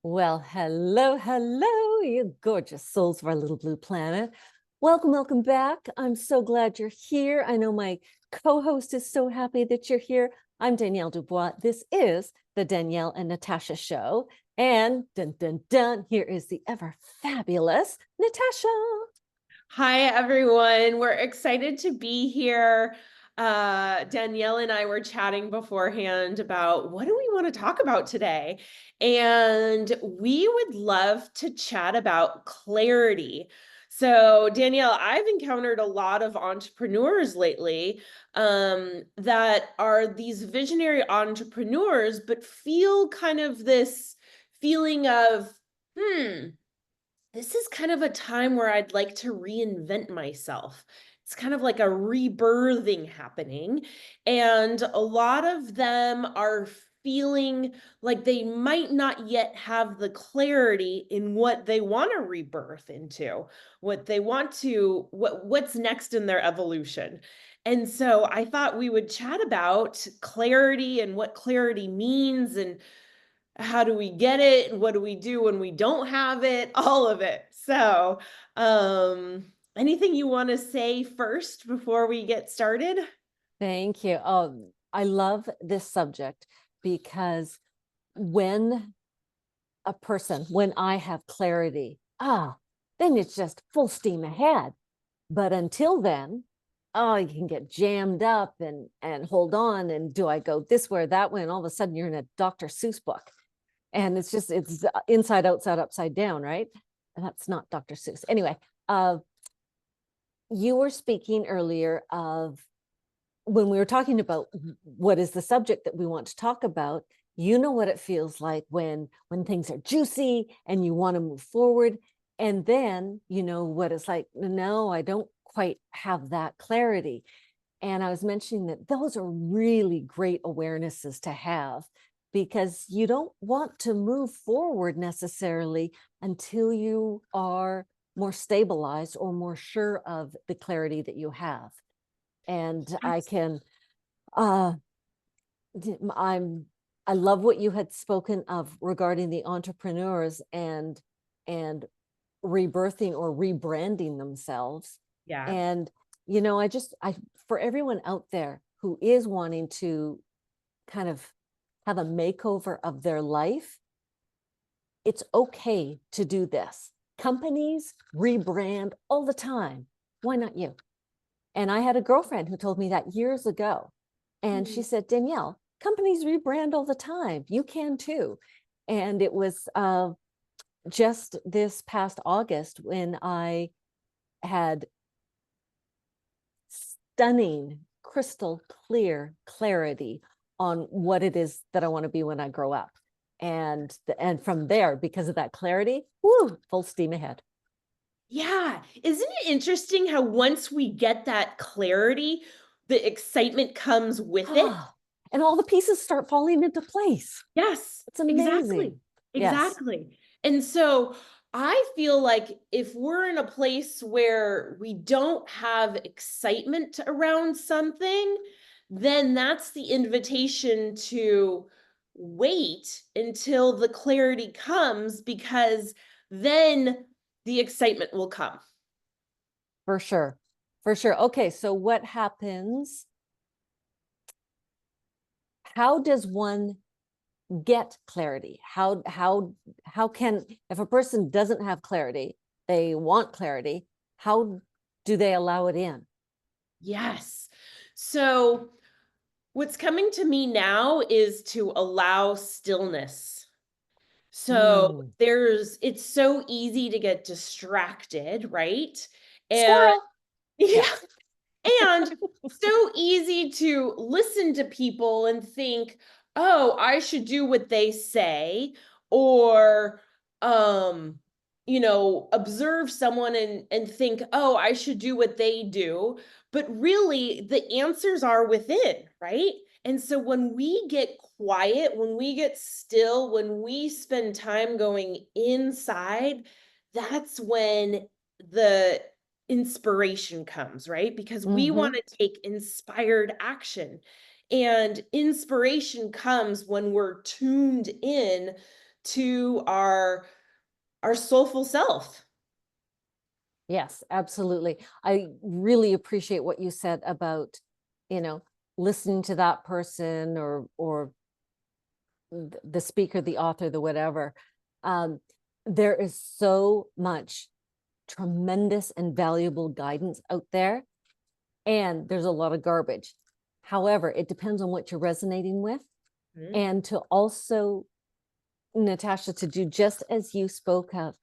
Well, hello, hello, you gorgeous souls of our little blue planet. Welcome, welcome back. I'm so glad you're here. I know my co-host is so happy that you're here. I'm Danielle DuBois. This is the Danielle and Natasha Show. And dun, dun, dun, here is the ever fabulous Natasha. Hi, everyone. We're excited to be here. Danielle and I were chatting beforehand about what do we want to talk about today? And we would love to chat about clarity. So, Danielle, I've encountered a lot of entrepreneurs lately that are these visionary entrepreneurs, but feel kind of this feeling of, this is kind of a time where I'd like to reinvent myself. It's kind of like a rebirthing happening. And a lot of them are feeling like they might not yet have the clarity in what they want to rebirth into, what they want to, what's next in their evolution. And so I thought we would chat about clarity and what clarity means and how do we get it? What do we do when we don't have it? All of it. So, anything you want to say first before we get started? Thank you. Oh, I love this subject because when when I have clarity, then it's just full steam ahead. But until then, you can get jammed up and hold on. And do I go this way or that way? And all of a sudden you're in a Dr. Seuss book. And it's inside, outside, upside down, right? And that's not Dr. Seuss. Anyway, you were speaking earlier of when we were talking about what is the subject that we want to talk about. You know what it feels like when things are juicy and you want to move forward, and then you know what it's like, no, I don't quite have that clarity. And I was mentioning that those are really great awarenesses to have, because you don't want to move forward necessarily until you are more stabilized or more sure of the clarity that you have. And I can uh I'm I love what you had spoken of regarding the entrepreneurs and rebirthing or rebranding themselves. Yeah. And I for everyone out there who is wanting to kind of have a makeover of their life, it's okay to do this. Companies rebrand all the time. Why not you? And I had a girlfriend who told me that years ago. And she Mhm. said, Danielle, companies rebrand all the time. You can too. And it was just this past August when I had stunning, crystal clear clarity on what it is that I want to be when I grow up. And from there, because of that clarity, woo, full steam ahead. Yeah. Isn't it interesting how once we get that clarity, the excitement comes with it? Ah, and all the pieces start falling into place. Yes, It's exactly. amazing. Yes. Exactly. And so I feel like if we're in a place where we don't have excitement around something, then that's the invitation to wait until the clarity comes, because then the excitement will come. For sure. For sure. Okay, so what happens? How does one get clarity? How can, if a person doesn't have clarity, they want clarity, how do they allow it in? Yes. So what's coming to me now is to allow stillness. So Mm. it's so easy to get distracted, right? And Squirrel. Yeah. yeah, and so easy to listen to people and think, "Oh, I should do what they say," or um, observe someone and think, "Oh, I should do what they do." But really, the answers are within, right? And so when we get quiet, when we get still, when we spend time going inside, that's when the inspiration comes, right? Because we want Mm-hmm. to take inspired action. And inspiration comes when we're tuned in to our soulful self. Yes, absolutely. I really appreciate what you said about, listening to that person or the speaker, the author, the whatever. Um, there is so much tremendous and valuable guidance out there, and there's a lot of garbage. However, it depends on what you're resonating with. Mhm. And to also, Natasha, to do just as you spoke of,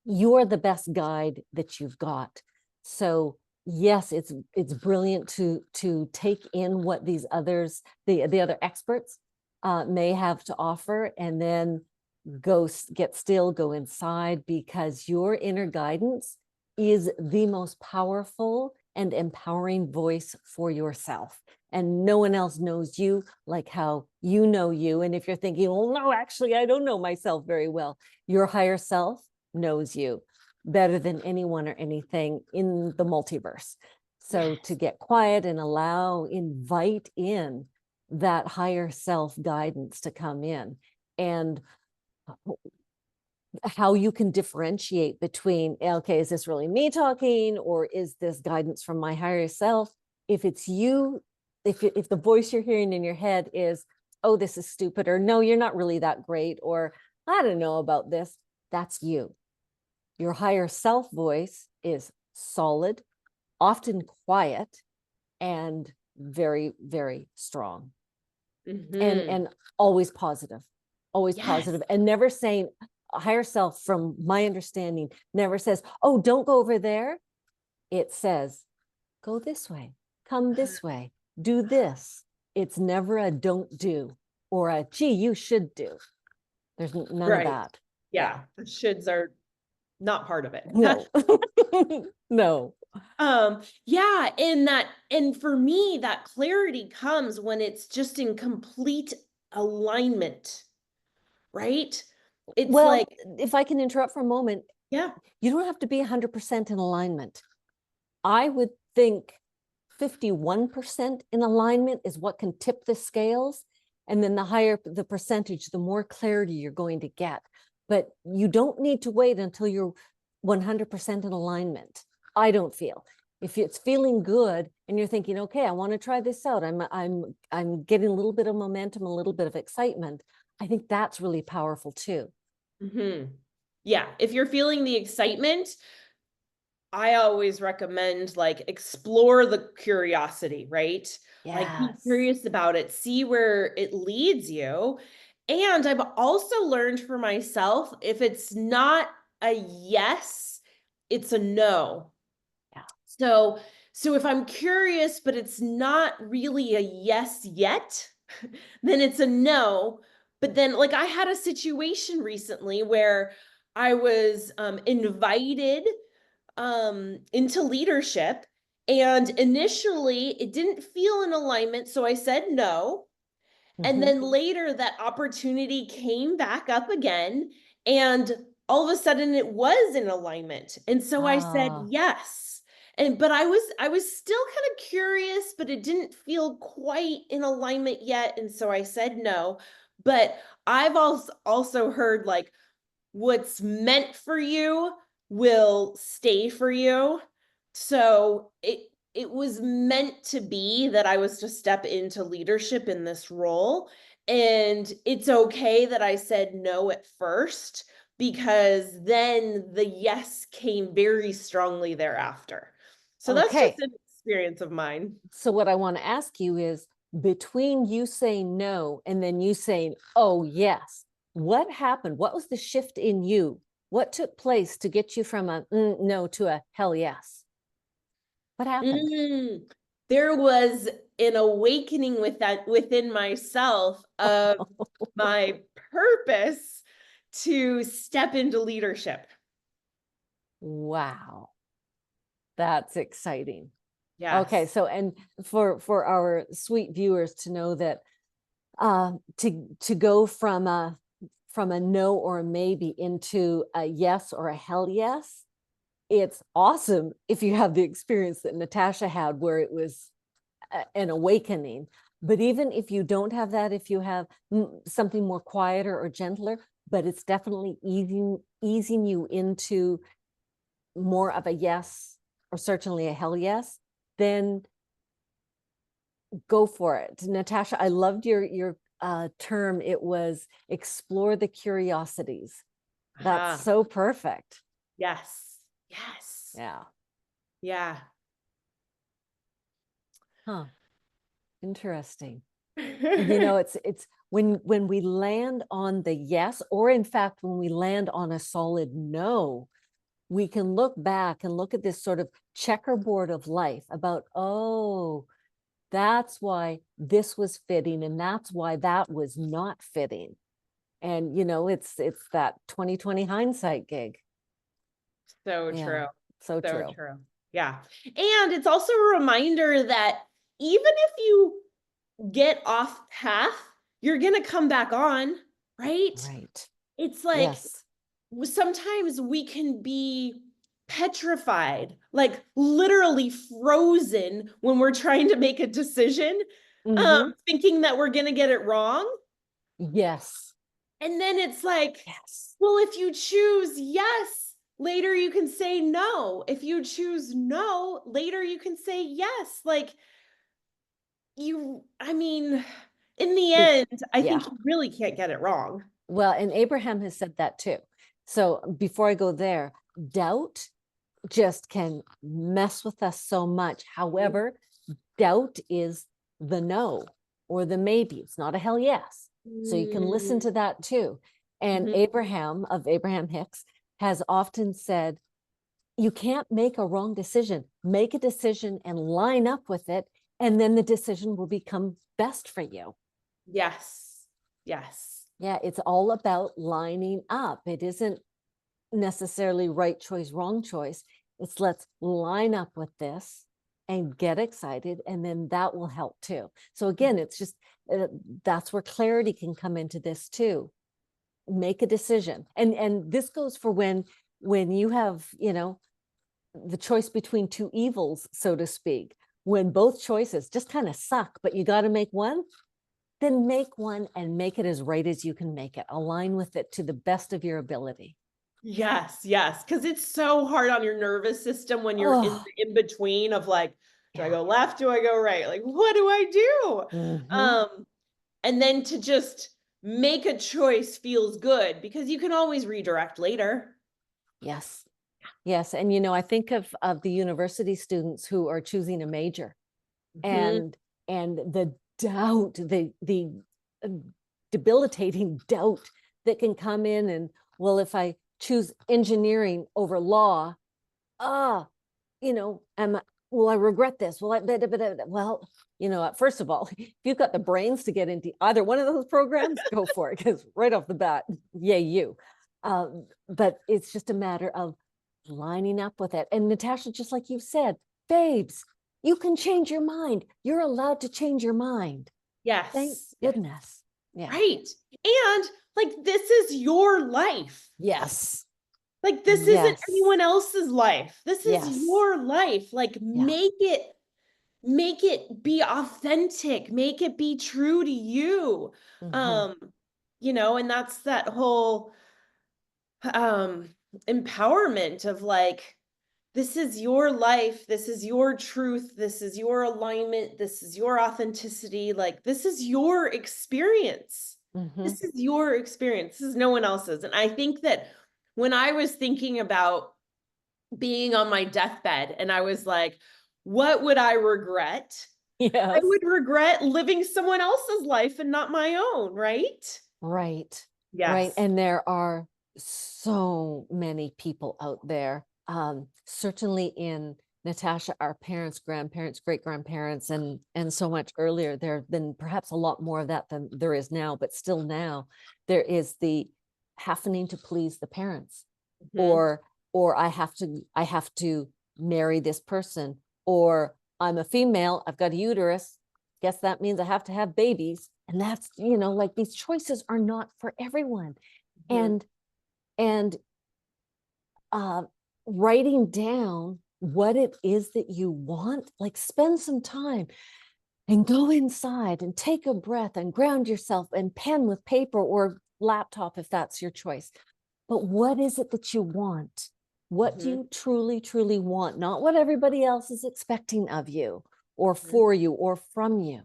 you're the best guide that you've got. So yes, it's brilliant to take in what these others, the other experts may have to offer, and then get still, go inside, because your inner guidance is the most powerful and empowering voice for yourself. And no one else knows you like how you know you. And if you're thinking, well, no, actually, I don't know myself very well, your higher self knows you better than anyone or anything in the multiverse. So Yes. to get quiet and invite in that higher self guidance to come in, and how you can differentiate between, okay, is this really me talking, or is this guidance from my higher self? If it's you, if the voice you're hearing in your head is, oh, this is stupid, or no, you're not really that great, or I don't know about this, that's you. Your higher self voice is solid, often quiet, and very, very strong, Mm-hmm. and always positive, Yes. and never saying, a higher self, from my understanding, never says, oh, don't go over there. It says, go this way, come this way, do this. It's never a don't do or a gee, you should do. There's none of Right. that. Yeah. Yeah. The shoulds are not part of it. No. No. Yeah, and for me, that clarity comes when it's just in complete alignment, right? It's Well, like, if I can interrupt for a moment, yeah. you don't have to be 100% in alignment. I would think 51% in alignment is what can tip the scales. And then the higher the percentage, the more clarity you're going to get. But you don't need to wait until you're 100% in alignment. I don't feel. If it's feeling good and you're thinking, okay, I want to try this out. I'm getting a little bit of momentum, a little bit of excitement. I think that's really powerful too. Hmm. Yeah, if you're feeling the excitement, I always recommend like explore the curiosity, right? Like be Yes. curious about it, see where it leads you. And I've also learned for myself, if it's not a yes, it's a no. Yeah. So if I'm curious, but it's not really a yes yet, then it's a no. But then, like, I had a situation recently where I was invited into leadership, and initially it didn't feel in alignment, so I said no. And Mm-hmm. then later that opportunity came back up again, and all of a sudden it was in alignment. And so I said Ah, yes. And but I was still kind of curious, but it didn't feel quite in alignment yet. And so I said no. But I've also heard like what's meant for you will stay for you. So it was meant to be that I was to step into leadership in this role. And it's okay that I said no at first, because then the yes came very strongly thereafter. So that's just okay. an experience of mine. So what I want to ask you is, between you saying no and then you saying, oh, yes, what happened? What was the shift in you? What took place to get you from a no to a hell yes? What happened? Mm, there was an awakening with that within myself of my purpose to step into leadership. Wow, that's exciting. Okay, Yes. so, and for our sweet viewers to know that to go from a no or a maybe into a yes or a hell yes, it's awesome if you have the experience that Natasha had, where it was an awakening. But even if you don't have that, if you have something more quieter or gentler, but it's definitely easing you into more of a yes, or certainly a hell yes, then go for it. Natasha, I loved your term. It was explore the curiosities. That's Ah, so perfect. yes. Yes. Yeah. Yeah. Huh. Interesting. And you know, it's when we land on the yes, or in fact, when we land on a solid no, we can look back and look at this sort of checkerboard of life about, oh, that's why this was fitting and that's why that was not fitting. And you know, it's that 2020 hindsight gig. So Yeah, true. so So true. true. Yeah. And it's also a reminder that even if you get off path, you're going to come back on, right? Right. It's like Yes. sometimes we can be petrified, like literally frozen when we're trying to make a decision, Mm-hmm. thinking that we're going to get it wrong. Yes. And then it's like, Yes. well, if you choose yes, later you can say no. If you choose no, later you can say yes. Like I mean, in the It, end, I yeah. think you really can't get it wrong. Well, and Abraham has said that too. So before I go there, doubt just can mess with us so much. However, doubt is the no or the maybe. It's not a hell yes. So you can listen to that too. And Mhm. Abraham of Abraham Hicks has often said, you can't make a wrong decision. Make a decision and line up with it, and then the decision will become best for you. Yes. Yes. Yeah, it's all about lining up. It isn't necessarily right choice, wrong choice. It's let's line up with this and get excited, and then that will help too. So again, it's just that's where clarity can come into this too. Make a decision, and this goes for when you have, you know, the choice between two evils, so to speak. When both choices just kind of suck, but you got to make one, then make one and make it as right as you can make it. Align with it to the best of your ability. Yes, yes, because it's so hard on your nervous system when you're in Oh, the in between of like, do I yeah. go left? Do I go right? Like, what do I do? Mm-hmm. And then to just make a choice feels good because you can always redirect later. Yes. Yes. And you know, I think of the university students who are choosing a major, Mhm. and the doubt, the uh, debilitating doubt that can come in, and well, if I choose engineering over law, ah, you know, will I regret this? Will I, well, you know, first of all, if you've got the brains to get into either one of those programs, go for it, because right off the bat, yay, you. But it's just a matter of lining up with it. And Natasha, just like you said, babes, you can change your mind. You're allowed to change your mind. Thank Yes. Yes. goodness. Yeah. Right. And like this is your life. Yes. Like this isn't Yes. anyone else's life. This is Yes. your life. Like Yeah. make it be authentic, make it be true to you. Mm-hmm. Um, and that's that whole um empowerment of like this is your life, this is your truth, this is your alignment, this is your authenticity, like this is your experience. Mm-hmm. This is your experience. This is no one else's. And I think that when I was thinking about being on my deathbed and I was like, what would I regret? I Yes. would regret living someone else's life and not my own, right? Right. Right. Yes. And there are so many people out there, certainly in Natasha, our parents, grandparents, great grandparents, and so much earlier. There have been perhaps a lot more of that than there is now, but still now there is the having to please the parents, Mhm. or I have to marry this person, or I'm a female, I've got a uterus, guess that means I have to have babies. And that's, you know, like these choices are not for everyone. Mhm. And uh writing down what it is that you want, like spend some time and go inside and take a breath and ground yourself, and pen with paper, or laptop if that's your choice. But what is it that you want? What do Mhm. you truly, truly want? Not what everybody else is expecting of you or Mhm. for you or from you,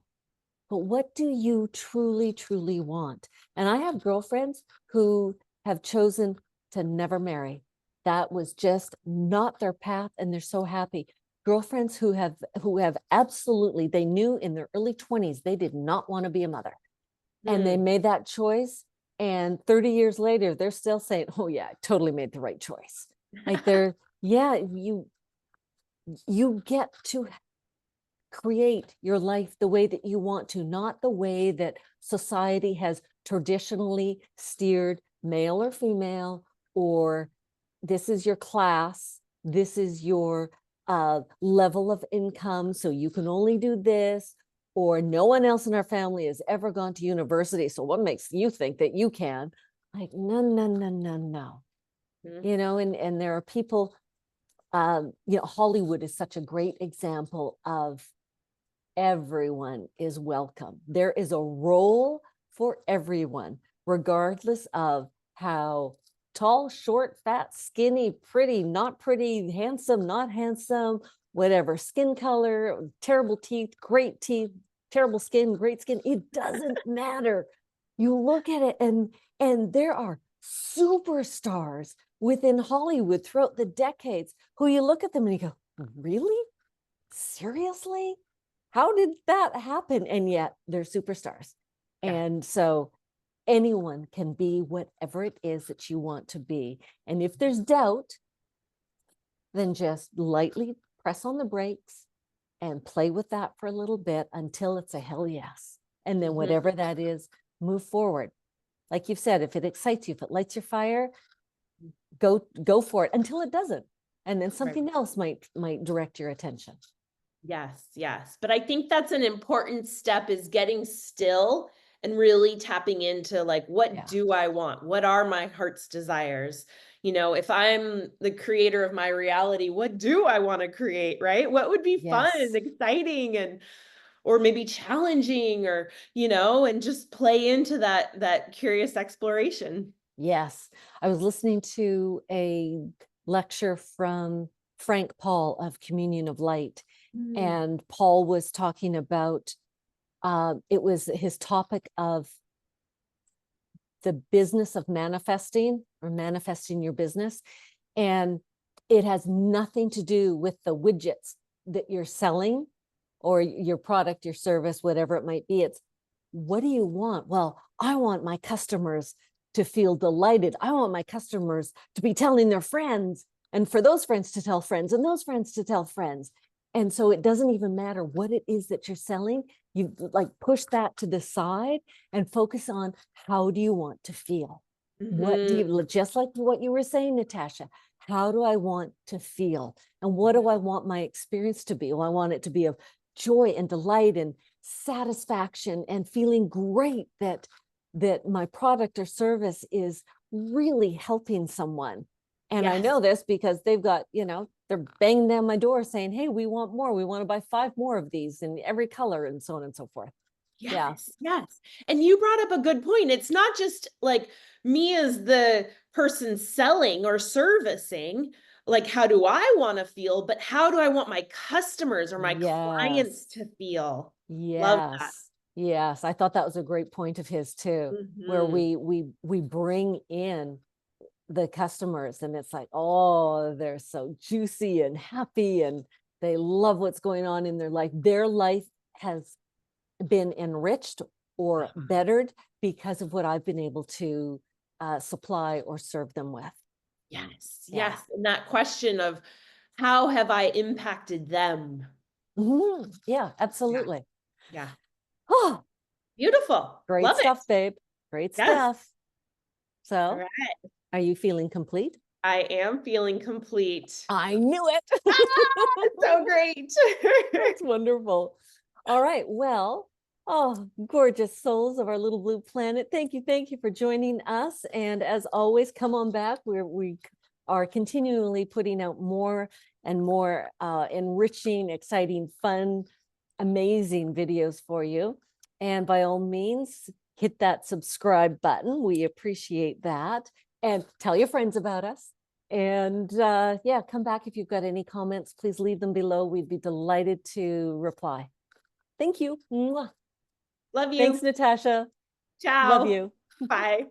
but what do you truly, truly want? And I have girlfriends who have chosen to never marry. That was just not their path, and they're so happy. Girlfriends who have absolutely, they knew in their early 20s they did not want to be a mother, and they Mm. made that choice. And 30 years later, they're still saying, "Oh yeah, I totally made the right choice." Like yeah, you get to create your life the way that you want to, not the way that society has traditionally steered male or female, or this is your class, this is your level of income, so you can only do this, or no one else in our family has ever gone to university, so what makes you think that you can? Like, no, no, no, no, no. Mhm. And there are people, Hollywood is such a great example of everyone is welcome. There is a role for everyone, regardless of how tall, short, fat, skinny, pretty, not pretty, handsome, not handsome, whatever, skin color, terrible teeth, great teeth, terrible skin, great skin. It doesn't matter. You look at it, and there are superstars within Hollywood throughout the decades who you look at them and you go, really? Seriously? How did that happen? And yet they're superstars. Yeah. And so anyone can be whatever it is that you want to be. And if there's doubt, then just lightly press on the brakes and play with that for a little bit until it's a hell yes. And then Mhm. whatever that is, move forward. Like you've said, if it excites you, if it lights your fire, go for it until it doesn't. And then Right. something else might direct your attention. Yes, yes. But I think that's an important step, is getting still and really tapping into, like, what Yeah. do I want? What are my heart's desires? If I'm the creator of my reality, what do I want to create, right? What would be fun and Yes. exciting, and or maybe challenging, or, and just play into that curious exploration. Yes. I was listening to a lecture from Frank Paul of Communion of Light, Mm. and Paul was talking about it was his topic of the business of manifesting, or manifesting your business. And it has nothing to do with the widgets that you're selling or your product, your service, whatever it might be. It's, what do you want? Well, I want my customers to feel delighted. I want my customers to be telling their friends, and for those friends to tell friends, and those friends to tell friends. And so it doesn't even matter what it is that you're selling. You like push that to the side and focus on, how do you want to feel? What do Mhm. you, just like what you were saying, Natasha, how do I want to feel? And what do I want my experience to be? Well, I want it to be of joy and delight and satisfaction and feeling great that my product or service is really helping someone. And I Yes. know this because they've got, they're banging down my door saying, hey, we want more. We want to buy 5 more of these in every color, and so on and so forth. Yeah. Yes, yes. And you brought up a good point. It's not just like me as the person selling or servicing, like, how do I want to feel, but how do I want my customers or my clients Yes. to feel? Love that. Yes. Yes. I thought that was a great point of his too, where Mhm. we bring in the customers, and it's like, oh, they're so juicy and happy, and they love what's going on in their life. Their life has been enriched or bettered because of what I've been able to supply or serve them with. Yes, Yeah. yes. And that question of, how have I impacted them? Mhm. Yeah, Yeah, absolutely. yeah. Oh, Beautiful. great Love it. stuff, babe. Great Yes. stuff. All So, right. are you feeling complete? I am feeling complete. I knew it. So great. That's wonderful. All right. Well, oh, gorgeous souls of our little blue planet. Thank you for joining us. And as always, come on back. We are continually putting out more and more enriching, exciting, fun, amazing videos for you. And by all means, hit that subscribe button. We appreciate that. And tell your friends about us. And yeah, come back if you've got any comments. Please leave them below. We'd be delighted to reply. Thank you. Mwah. Love you. Thanks, Natasha. Love Ciao. you. Bye.